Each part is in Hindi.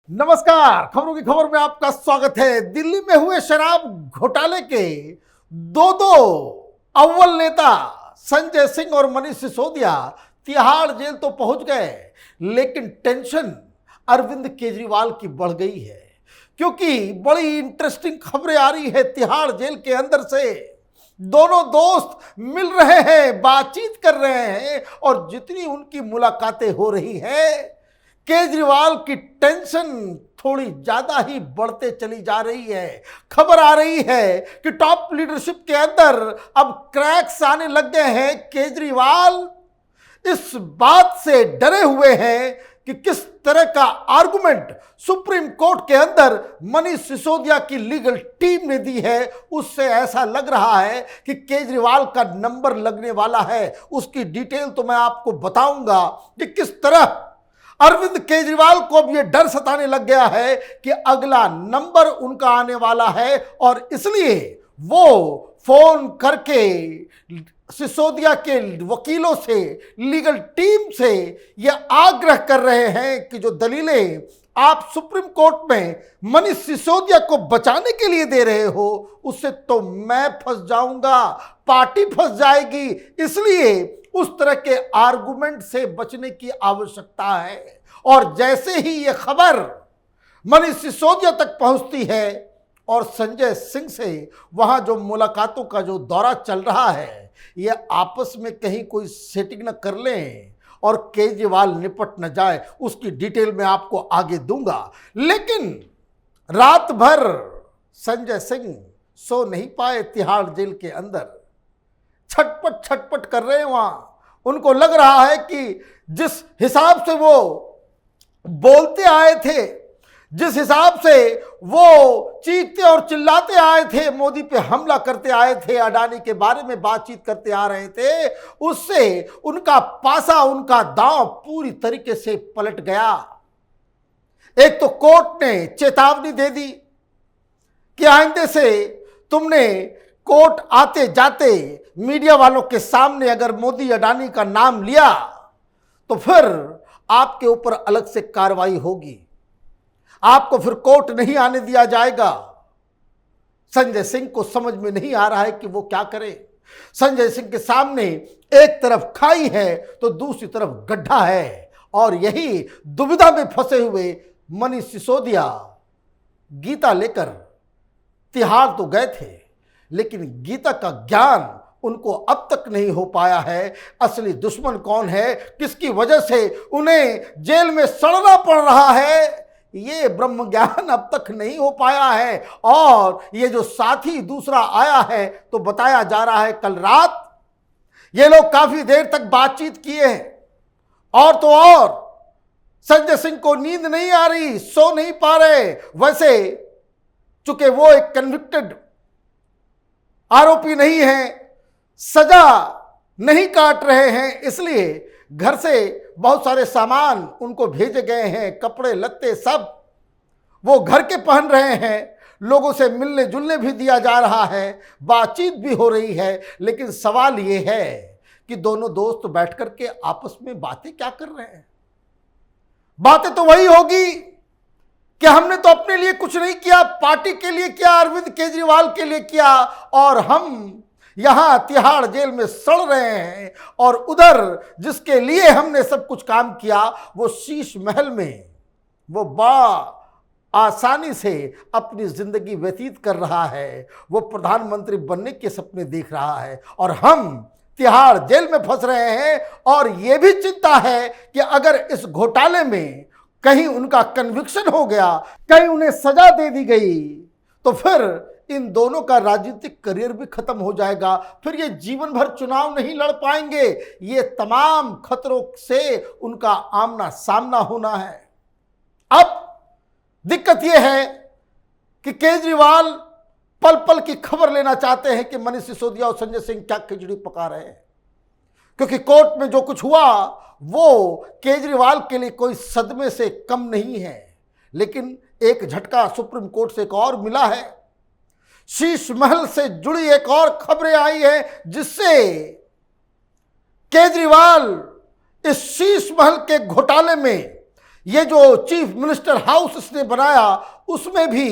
नमस्कार। खबरों की खबर में आपका स्वागत है। दिल्ली में हुए शराब घोटाले के दो अव्वल नेता संजय सिंह और मनीष सिसोदिया तिहाड़ जेल तो पहुंच गए, लेकिन टेंशन अरविंद केजरीवाल की बढ़ गई है, क्योंकि बड़ी इंटरेस्टिंग खबरें आ रही है। तिहाड़ जेल के अंदर से दोनों दोस्त मिल रहे हैं, बातचीत कर रहे हैं, और जितनी उनकी मुलाकातें हो रही है, केजरीवाल की टेंशन थोड़ी ज्यादा ही बढ़ते चली जा रही है। खबर आ रही है कि टॉप लीडरशिप के अंदर अब क्रैक्स आने लग गए हैं। केजरीवाल इस बात से डरे हुए हैं कि किस तरह का आर्गुमेंट सुप्रीम कोर्ट के अंदर मनीष सिसोदिया की लीगल टीम ने दी है, उससे ऐसा लग रहा है कि केजरीवाल का नंबर लगने वाला है। उसकी डिटेल तो मैं आपको बताऊंगा कि किस तरह अरविंद केजरीवाल को अब यह डर सताने लग गया है कि अगला नंबर उनका आने वाला है, और इसलिए वो फोन करके सिसोदिया के वकीलों से, लीगल टीम से यह आग्रह कर रहे हैं कि जो दलीलें आप सुप्रीम कोर्ट में मनीष सिसोदिया को बचाने के लिए दे रहे हो, उससे तो मैं फंस जाऊंगा, पार्टी फंस जाएगी। इसलिए उस तरह के आर्गुमेंट से बचने की आवश्यकता है। और जैसे ही यह खबर मनीष सिसोदिया तक पहुंचती है और संजय सिंह से वहां जो मुलाकातों का जो दौरा चल रहा है, यह आपस में कहीं कोई सेटिंग न कर लें और केजरीवाल निपट न जाए, उसकी डिटेल में आपको आगे दूंगा। लेकिन रात भर संजय सिंह सो नहीं पाए तिहाड़ जेल के अंदर, छटपट कर रहे हैं वहां। उनको लग रहा है कि जिस हिसाब से वो बोलते आए थे, जिस हिसाब से वो चीखते और चिल्लाते आए थे, मोदी पे हमला करते आए थे, अडानी के बारे में बातचीत करते आ रहे थे, उससे उनका पासा, उनका दांव पूरी तरीके से पलट गया। एक तो कोर्ट ने चेतावनी दे दी कि आइंदे से तुमने कोर्ट आते जाते मीडिया वालों के सामने अगर मोदी अडानी का नाम लिया तो फिर आपके ऊपर अलग से कार्रवाई होगी, आपको फिर कोर्ट नहीं आने दिया जाएगा। संजय सिंह को समझ में नहीं आ रहा है कि वो क्या करे। संजय सिंह के सामने एक तरफ खाई है तो दूसरी तरफ गड्ढा है, और यही दुविधा में फंसे हुए मनीष सिसोदिया गीता लेकर तिहाड़ तो गए थे, लेकिन गीता का ज्ञान उनको अब तक नहीं हो पाया है। असली दुश्मन कौन है, किसकी वजह से उन्हें जेल में सड़ना पड़ रहा है, ये ब्रह्म ज्ञान अब तक नहीं हो पाया है। और ये जो साथी दूसरा आया है, तो बताया जा रहा है कल रात ये लोग काफी देर तक बातचीत किए हैं, और तो और संजय सिंह को नींद नहीं आ रही, सो नहीं पा रहे। वैसे चूंकि वो एक कन्विक्टेड आरोपी नहीं है, सजा नहीं काट रहे हैं, इसलिए घर से बहुत सारे सामान उनको भेजे गए हैं, कपड़े लत्ते सब वो घर के पहन रहे हैं, लोगों से मिलने जुलने भी दिया जा रहा है, बातचीत भी हो रही है। लेकिन सवाल ये है कि दोनों दोस्त बैठ करके आपस में बातें क्या कर रहे हैं। बातें तो वही होगी कि हमने तो अपने लिए कुछ नहीं किया, पार्टी के लिए किया, अरविंद केजरीवाल के लिए किया, और हम यहां तिहाड़ जेल में सड़ रहे हैं, और उधर जिसके लिए हमने सब कुछ काम किया, वो शीश महल में वो बड़ा आसानी से अपनी जिंदगी व्यतीत कर रहा है, वो प्रधानमंत्री बनने के सपने देख रहा है, और हम तिहाड़ जेल में फंस रहे हैं। और ये भी चिंता है कि अगर इस घोटाले में कहीं उनका कन्विक्शन हो गया, कहीं उन्हें सजा दे दी गई, तो फिर इन दोनों का राजनीतिक करियर भी खत्म हो जाएगा, फिर ये जीवन भर चुनाव नहीं लड़ पाएंगे। ये तमाम खतरों से उनका आमना सामना होना है। अब दिक्कत यह है कि केजरीवाल पल पल की खबर लेना चाहते हैं कि मनीष सिसोदिया और संजय सिंह क्या खिचड़ी पका रहे हैं, क्योंकि कोर्ट में जो कुछ हुआ वो केजरीवाल के लिए कोई सदमे से कम नहीं है। लेकिन एक झटका सुप्रीम कोर्ट से एक और मिला है, शीश महल से जुड़ी एक और खबरें आई है, जिससे केजरीवाल इस शीश महल के घोटाले में ये जो चीफ मिनिस्टर हाउस इसने बनाया उसमें भी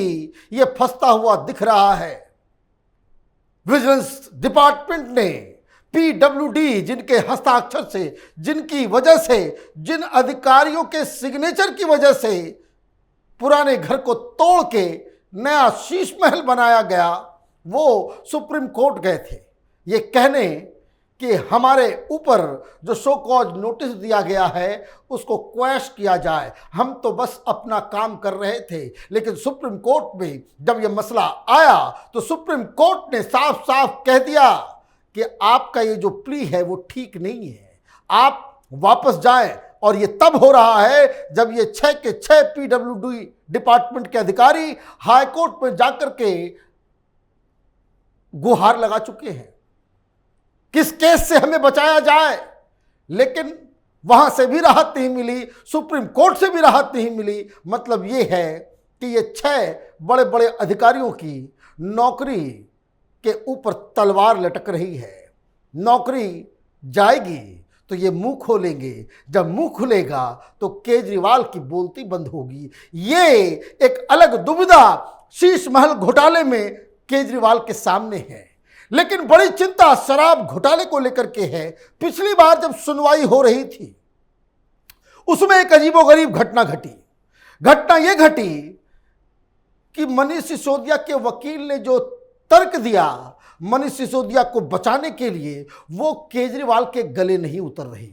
ये फंसता हुआ दिख रहा है। विजिलेंस डिपार्टमेंट ने पीडब्ल्यूडी जिनके हस्ताक्षर से, जिनकी वजह से, जिन अधिकारियों के सिग्नेचर की वजह से पुराने घर को तोड़ के नया शीश महल बनाया गया, वो सुप्रीम कोर्ट गए थे ये कहने कि हमारे ऊपर जो शो कॉज नोटिस दिया गया है उसको क्वैश किया जाए, हम तो बस अपना काम कर रहे थे। लेकिन सुप्रीम कोर्ट में जब यह मसला आया तो सुप्रीम कोर्ट ने साफ साफ कह दिया कि आपका ये जो प्ली है वो ठीक नहीं है, आप वापस जाएं। और ये तब हो रहा है जब ये 6 के 6 पीडब्ल्यूडी डिपार्टमेंट के अधिकारी हाईकोर्ट में जाकर के गुहार लगा चुके हैं किस केस से हमें बचाया जाए, लेकिन वहां से भी राहत नहीं मिली, सुप्रीम कोर्ट से भी राहत नहीं मिली। मतलब ये है कि ये 6 बड़े बड़े अधिकारियों की नौकरी के ऊपर तलवार लटक रही है। नौकरी जाएगी तो ये मुंह खोलेंगे, जब मुंह खुलेगा तो केजरीवाल की बोलती बंद होगी। ये एक अलग दुविधा शीश महल घोटाले में केजरीवाल के सामने है। लेकिन बड़ी चिंता शराब घोटाले को लेकर के है। पिछली बार जब सुनवाई हो रही थी उसमें एक अजीबोगरीब घटना घटी। घटना यह घटी कि मनीष सिसोदिया के वकील ने जो तर्क दिया मनीष सिसोदिया को बचाने के लिए, वो केजरीवाल के गले नहीं उतर रही।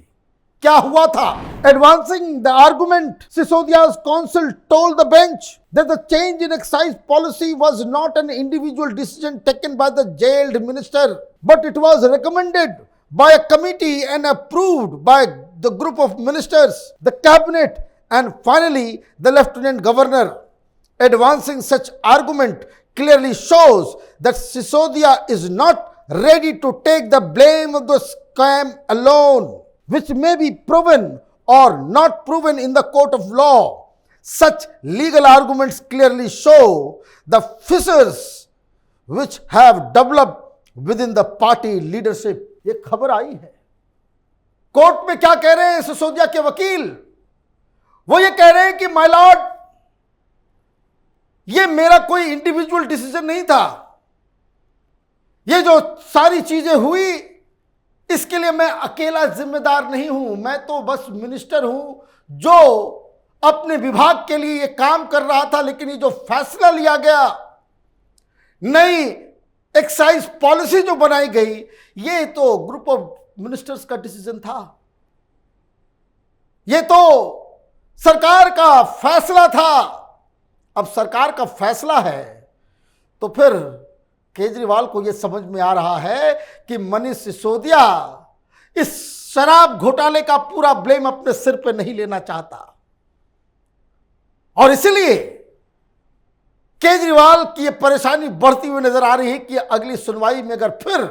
क्या हुआ था? Advancing the argument, Sisodia's counsel told the bench that the change in excise policy was not an individual decision taken by the jailed minister, but it was recommended by a committee and approved by the group of ministers, the cabinet, and finally the lieutenant governor. Advancing such argument clearly shows that Sisodia is not ready to take the blame of the scam alone, which may be proven or not proven in the court of law. Such legal arguments clearly show the fissures which have developed within the party leadership. ये खबर आई है। कोर्ट में क्या कह रहे हैं सिसोदिया के वकील? वो ये कह रहे हैं कि माय लॉर्ड, ये मेरा कोई इंडिविजुअल डिसीजन नहीं था। ये जो सारी चीजें हुई इसके लिए मैं अकेला जिम्मेदार नहीं हूं, मैं तो बस मिनिस्टर हूं जो अपने विभाग के लिए ये काम कर रहा था। लेकिन ये जो फैसला लिया गया, नई एक्साइज पॉलिसी जो बनाई गई, ये तो ग्रुप ऑफ मिनिस्टर्स का डिसीजन था। ये तो सरकार का फैसला था। अब सरकार का फैसला है तो फिर केजरीवाल को यह समझ में आ रहा है कि मनीष सिसोदिया इस शराब घोटाले का पूरा ब्लेम अपने सिर पे नहीं लेना चाहता, और इसलिए केजरीवाल की यह परेशानी बढ़ती हुई नजर आ रही है कि अगली सुनवाई में अगर फिर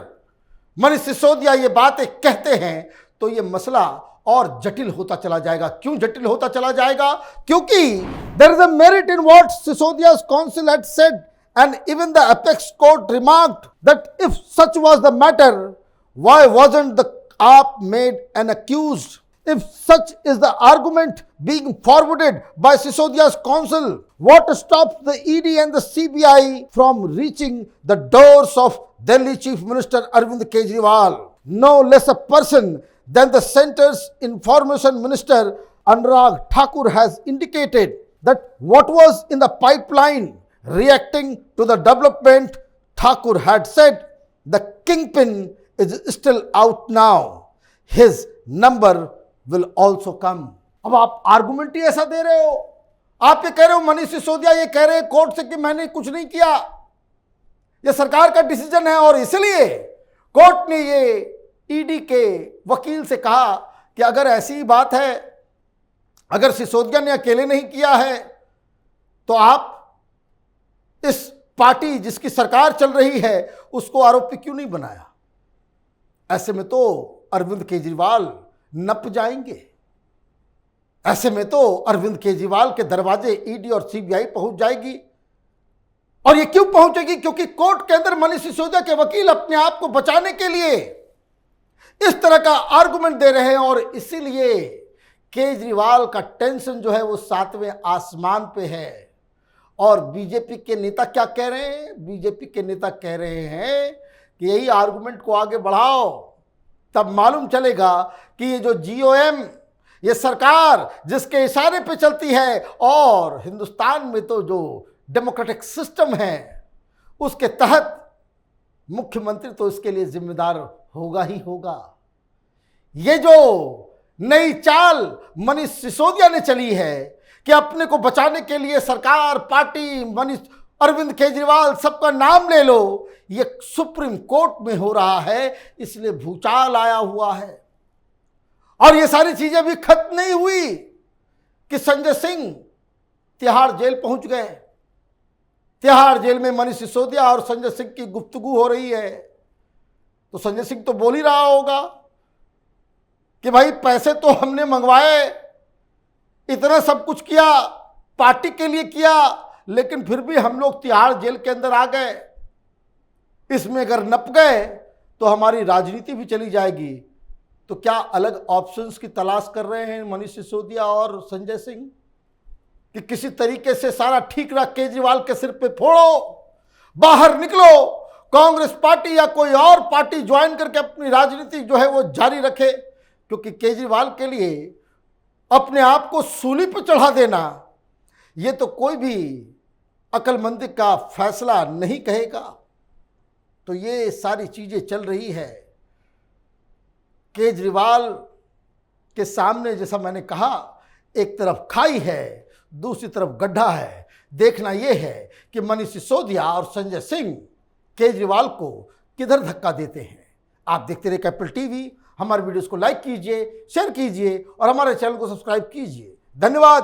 मनीष सिसोदिया ये बातें कहते हैं तो यह मसला और जटिल होता चला जाएगा। क्यों जटिल होता चला जाएगा? क्योंकि there is a merit in what Sisodia's counsel had said, and even the apex court remarked that if such was the matter, why wasn't the AAP made an accused? If such is the argument being forwarded by Sisodia's counsel, what stops the ED and the CBI from reaching the doors of Delhi Chief Minister Arvind Kejriwal? No less a person than the centre's information minister Anurag Thakur has indicated that what was in the pipeline. Reacting to the development, Thakur had said, the kingpin is still out now. His number will also come. अब आप आर्गुमेंट ही ऐसा दे रहे हो, आप ये कह रहे हो, मनीष सिसोदिया ये कह रहे हैं कोर्ट से कि मैंने कुछ नहीं किया, ये सरकार का डिसीजन है। और इसलिए कोर्ट ने ये ईडी के वकील से कहा कि अगर ऐसी बात है, अगर सिसोदिया ने अकेले नहीं किया है तो आप इस पार्टी जिसकी सरकार चल रही है उसको आरोपी क्यों नहीं बनाया? ऐसे में तो अरविंद केजरीवाल नप जाएंगे, ऐसे में तो अरविंद केजरीवाल के दरवाजे ईडी और सीबीआई पहुंच जाएगी। और ये क्यों पहुंचेगी? क्योंकि कोर्ट के अंदर मनीष सिसोदिया के वकील अपने आप को बचाने के लिए इस तरह का आर्गुमेंट दे रहे हैं। और इसीलिए केजरीवाल का टेंशन जो है वो 7वें आसमान पे है। और बीजेपी के नेता क्या कह रहे हैं? बीजेपी के नेता कह रहे हैं कि यही आर्गुमेंट को आगे बढ़ाओ, तब मालूम चलेगा कि ये जो जीओएम, ये सरकार जिसके इशारे पे चलती है, और हिंदुस्तान में तो जो डेमोक्रेटिक सिस्टम है उसके तहत मुख्यमंत्री तो इसके लिए जिम्मेदार होगा ही होगा। ये जो नई चाल मनीष सिसोदिया ने चली है कि अपने को बचाने के लिए सरकार, पार्टी, मनीष, अरविंद केजरीवाल सबका नाम ले लो, ये सुप्रीम कोर्ट में हो रहा है, इसलिए भूचाल आया हुआ है। और ये सारी चीजें भी खत्म नहीं हुई कि संजय सिंह तिहाड़ जेल पहुंच गए। तिहाड़ जेल में मनीष सिसोदिया और संजय सिंह की गुफ्तगू हो रही है। तो संजय सिंह तो बोल ही रहा होगा कि भाई पैसे तो हमने मंगवाए, इतना सब कुछ किया, पार्टी के लिए किया, लेकिन फिर भी हम लोग तिहाड़ जेल के अंदर आ गए। इसमें अगर नप गए तो हमारी राजनीति भी चली जाएगी। तो क्या अलग ऑप्शंस की तलाश कर रहे हैं मनीष सिसोदिया और संजय सिंह कि किसी तरीके से सारा ठीकरा केजरीवाल के सिर पे फोड़ो, बाहर निकलो, कांग्रेस पार्टी या कोई और पार्टी ज्वाइन करके अपनी राजनीति जो है वो जारी रखे? क्योंकि केजरीवाल के लिए अपने आप को सूली पर चढ़ा देना, ये तो कोई भी अक्लमंदी का फैसला नहीं कहेगा। तो ये सारी चीजें चल रही है। केजरीवाल के सामने, जैसा मैंने कहा, एक तरफ खाई है, दूसरी तरफ गड्ढा है। देखना यह है कि मनीष सिसोदिया और संजय सिंह केजरीवाल को किधर धक्का देते हैं। आप देखते रहिए कैपिटल टीवी। हमारे वीडियोस को लाइक कीजिए, शेयर कीजिए और हमारे चैनल को सब्सक्राइब कीजिए। धन्यवाद।